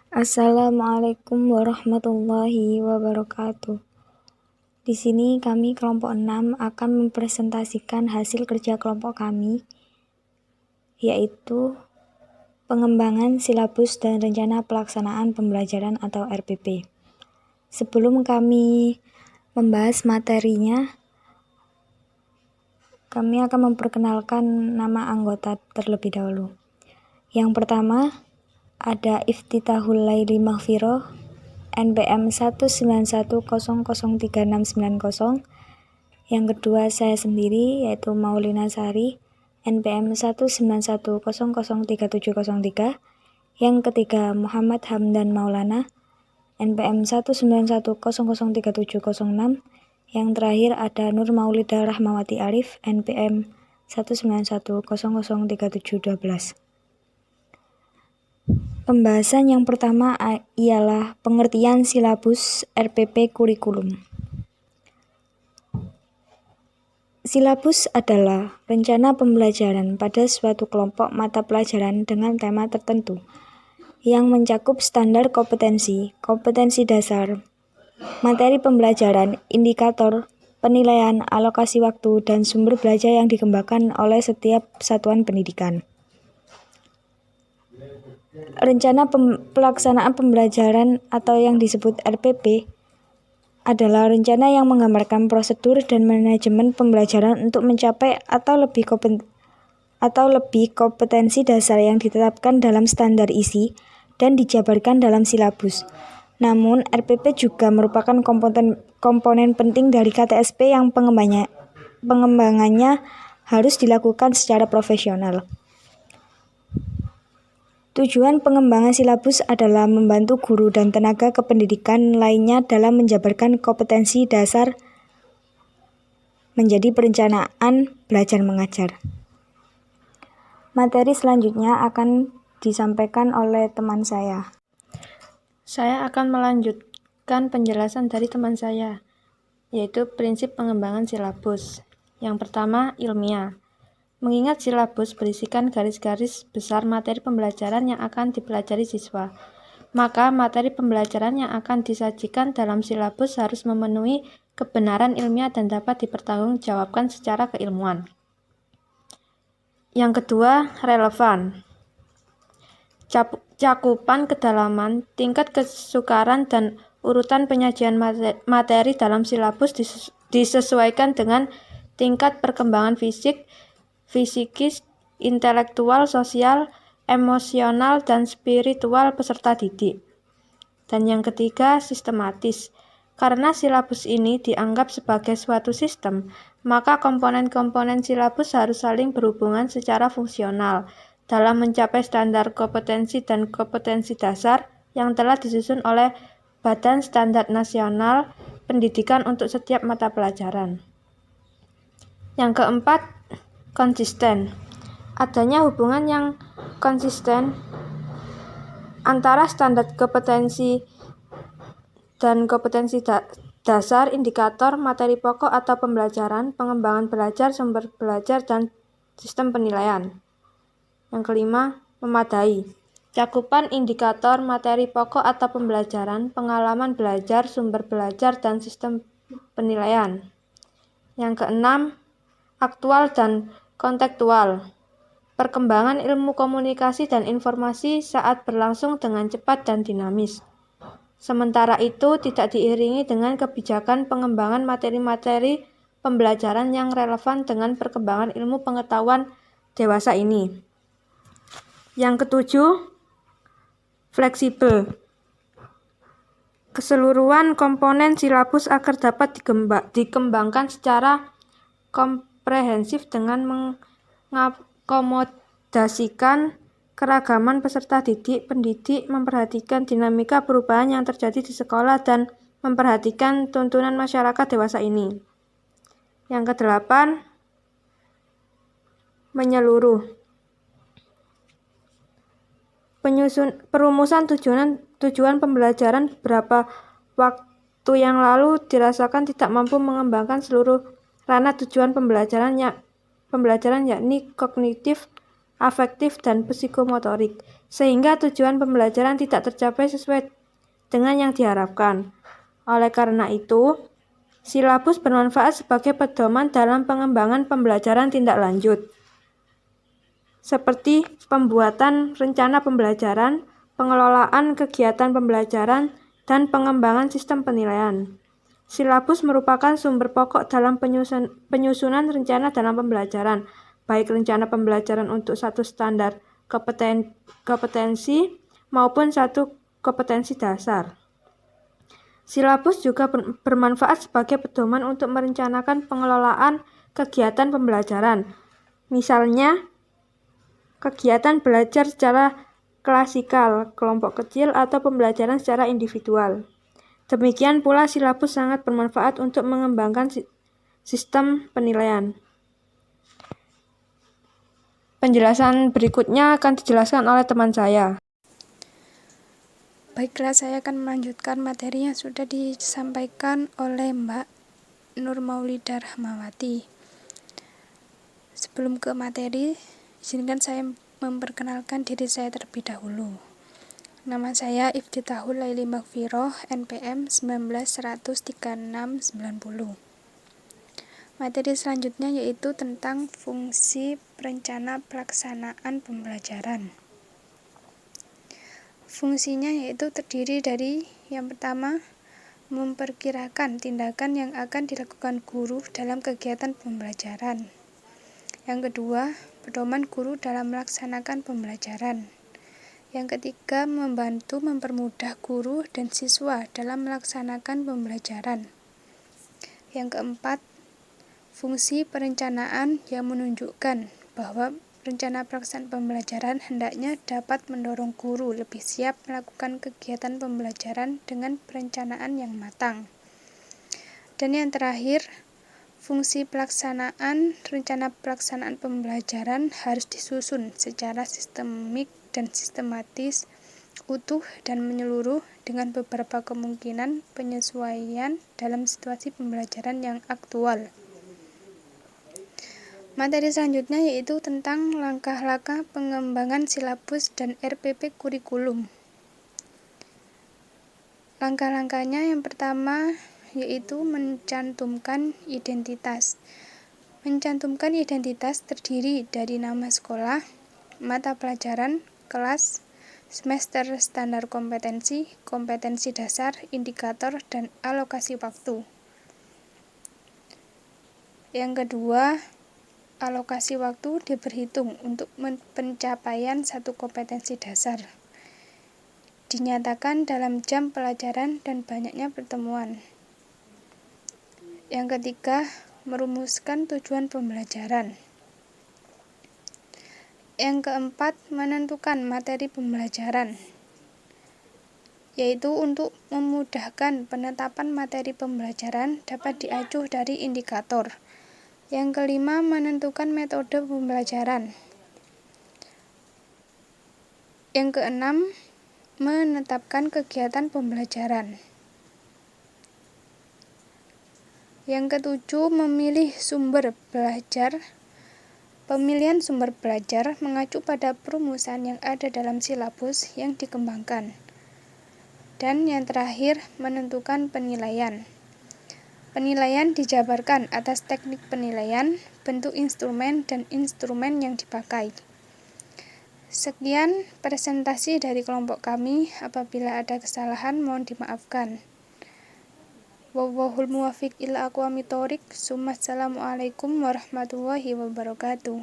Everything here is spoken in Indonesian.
Assalamualaikum warahmatullahi wabarakatuh. Di sini kami kelompok 6 akan mempresentasikan hasil kerja kelompok kami, yaitu pengembangan silabus dan rencana pelaksanaan pembelajaran atau RPP. Sebelum kami membahas materinya, kami akan memperkenalkan nama anggota terlebih dahulu. Yang pertama, ada Iftitahul Laili Maghfirah, NPM 191003690. Yang kedua saya sendiri, yaitu Maulina Sari, NPM 191003703. Yang ketiga Muhammad Hamdan Maulana, NPM 191003706. Yang terakhir ada Nur Maulida Rahmawati Arif, NPM 191003712. Pembahasan yang pertama ialah pengertian silabus RPP kurikulum. Silabus adalah rencana pembelajaran pada suatu kelompok mata pelajaran dengan tema tertentu yang mencakup standar kompetensi, kompetensi dasar, materi pembelajaran, indikator, penilaian, alokasi waktu, dan sumber belajar yang dikembangkan oleh setiap satuan pendidikan. Rencana pelaksanaan pembelajaran atau yang disebut RPP adalah rencana yang menggambarkan prosedur dan manajemen pembelajaran untuk mencapai atau lebih kompetensi dasar yang ditetapkan dalam standar isi dan dijabarkan dalam silabus. Namun, RPP juga merupakan komponen penting dari KTSP yang pengembangannya harus dilakukan secara profesional. Tujuan pengembangan silabus adalah membantu guru dan tenaga kependidikan lainnya dalam menjabarkan kompetensi dasar menjadi perencanaan belajar mengajar. Materi selanjutnya akan disampaikan oleh teman saya. Saya akan melanjutkan penjelasan dari teman saya, yaitu prinsip pengembangan silabus. Yang pertama, ilmiah. Mengingat silabus berisikan garis-garis besar materi pembelajaran yang akan dipelajari siswa, maka materi pembelajaran yang akan disajikan dalam silabus harus memenuhi kebenaran ilmiah dan dapat dipertanggungjawabkan secara keilmuan. Yang kedua, relevan. Cakupan kedalaman, tingkat kesukaran, dan urutan penyajian materi dalam silabus disesuaikan dengan tingkat perkembangan fisikis, intelektual, sosial, emosional, dan spiritual peserta didik. Dan yang ketiga, sistematis. Karena silabus ini dianggap sebagai suatu sistem, maka komponen-komponen silabus harus saling berhubungan secara fungsional dalam mencapai standar kompetensi dan kompetensi dasar yang telah disusun oleh Badan Standar Nasional Pendidikan untuk setiap mata pelajaran. Yang keempat, konsisten. Adanya hubungan yang konsisten antara standar kompetensi dan kompetensi dasar, indikator, materi pokok atau pembelajaran, pengembangan belajar, sumber belajar, dan sistem penilaian. Yang kelima, memadai. Cakupan indikator, materi pokok atau pembelajaran, pengalaman belajar, sumber belajar, dan sistem penilaian. Yang keenam, aktual dan kontekstual. Perkembangan ilmu komunikasi dan informasi saat berlangsung dengan cepat dan dinamis. Sementara itu tidak diiringi dengan kebijakan pengembangan materi-materi pembelajaran yang relevan dengan perkembangan ilmu pengetahuan dewasa ini. Yang ketujuh, fleksibel. Keseluruhan komponen silabus agar dapat dikembangkan secara komprehensif dengan mengakomodasikan keragaman peserta didik, pendidik, memperhatikan dinamika perubahan yang terjadi di sekolah, dan memperhatikan tuntunan masyarakat dewasa ini. Yang kedelapan, menyeluruh. Perumusan tujuan pembelajaran beberapa waktu yang lalu dirasakan tidak mampu mengembangkan seluruh ranah tujuan pembelajaran yakni kognitif, afektif, dan psikomotorik, sehingga tujuan pembelajaran tidak tercapai sesuai dengan yang diharapkan. Oleh karena itu, silabus bermanfaat sebagai pedoman dalam pengembangan pembelajaran tindak lanjut, seperti pembuatan rencana pembelajaran, pengelolaan kegiatan pembelajaran, dan pengembangan sistem penilaian. Silabus merupakan sumber pokok dalam penyusunan rencana dalam pembelajaran, baik rencana pembelajaran untuk satu standar kompetensi maupun satu kompetensi dasar. Silabus juga bermanfaat sebagai pedoman untuk merencanakan pengelolaan kegiatan pembelajaran. Misalnya, kegiatan belajar secara klasikal, kelompok kecil, atau pembelajaran secara individual. Demikian pula silabus sangat bermanfaat untuk mengembangkan sistem penilaian. Penjelasan berikutnya akan dijelaskan oleh teman saya. Baiklah, saya akan melanjutkan materi yang sudah disampaikan oleh Mbak Nur Maulidah Rahmawati. Sebelum ke materi, izinkan saya memperkenalkan diri saya terlebih dahulu. Nama saya Iftitahul Laili Maghfirah, NPM 19-100-3690. Materi selanjutnya yaitu tentang fungsi perencana pelaksanaan pembelajaran. Fungsinya yaitu terdiri dari yang pertama, memperkirakan tindakan yang akan dilakukan guru dalam kegiatan pembelajaran. Yang kedua, pedoman guru dalam melaksanakan pembelajaran. Yang ketiga, membantu mempermudah guru dan siswa dalam melaksanakan pembelajaran. Yang keempat, fungsi perencanaan yang menunjukkan bahwa rencana pelaksanaan pembelajaran hendaknya dapat mendorong guru lebih siap melakukan kegiatan pembelajaran dengan perencanaan yang matang. Dan yang terakhir, fungsi pelaksanaan rencana pelaksanaan pembelajaran harus disusun secara sistemik dan sistematis, utuh dan menyeluruh dengan beberapa kemungkinan penyesuaian dalam situasi pembelajaran yang aktual. Materi selanjutnya yaitu tentang langkah-langkah pengembangan silabus dan RPP kurikulum. Langkah-langkahnya yang pertama yaitu mencantumkan identitas. Mencantumkan identitas terdiri dari nama sekolah, mata pelajaran, kelas, semester standar kompetensi, kompetensi dasar, indikator, dan alokasi waktu. Yang kedua, alokasi waktu diperhitung untuk pencapaian satu kompetensi dasar. Dinyatakan dalam jam pelajaran dan banyaknya pertemuan. Yang ketiga, merumuskan tujuan pembelajaran. Yang keempat, menentukan materi pembelajaran, yaitu untuk memudahkan penetapan materi pembelajaran dapat diacu dari indikator. Yang kelima, menentukan metode pembelajaran. Yang keenam, menetapkan kegiatan pembelajaran. Yang ketujuh, memilih sumber belajar. Pemilihan sumber belajar mengacu pada perumusan yang ada dalam silabus yang dikembangkan. Dan yang terakhir, menentukan penilaian. Penilaian dijabarkan atas teknik penilaian, bentuk instrumen, dan instrumen yang dipakai. Sekian presentasi dari kelompok kami. Apabila ada kesalahan, mohon dimaafkan. Wallahul muwaffiq ila aqwamit thoriq. Assalamualaikum warahmatullahi wabarakatuh.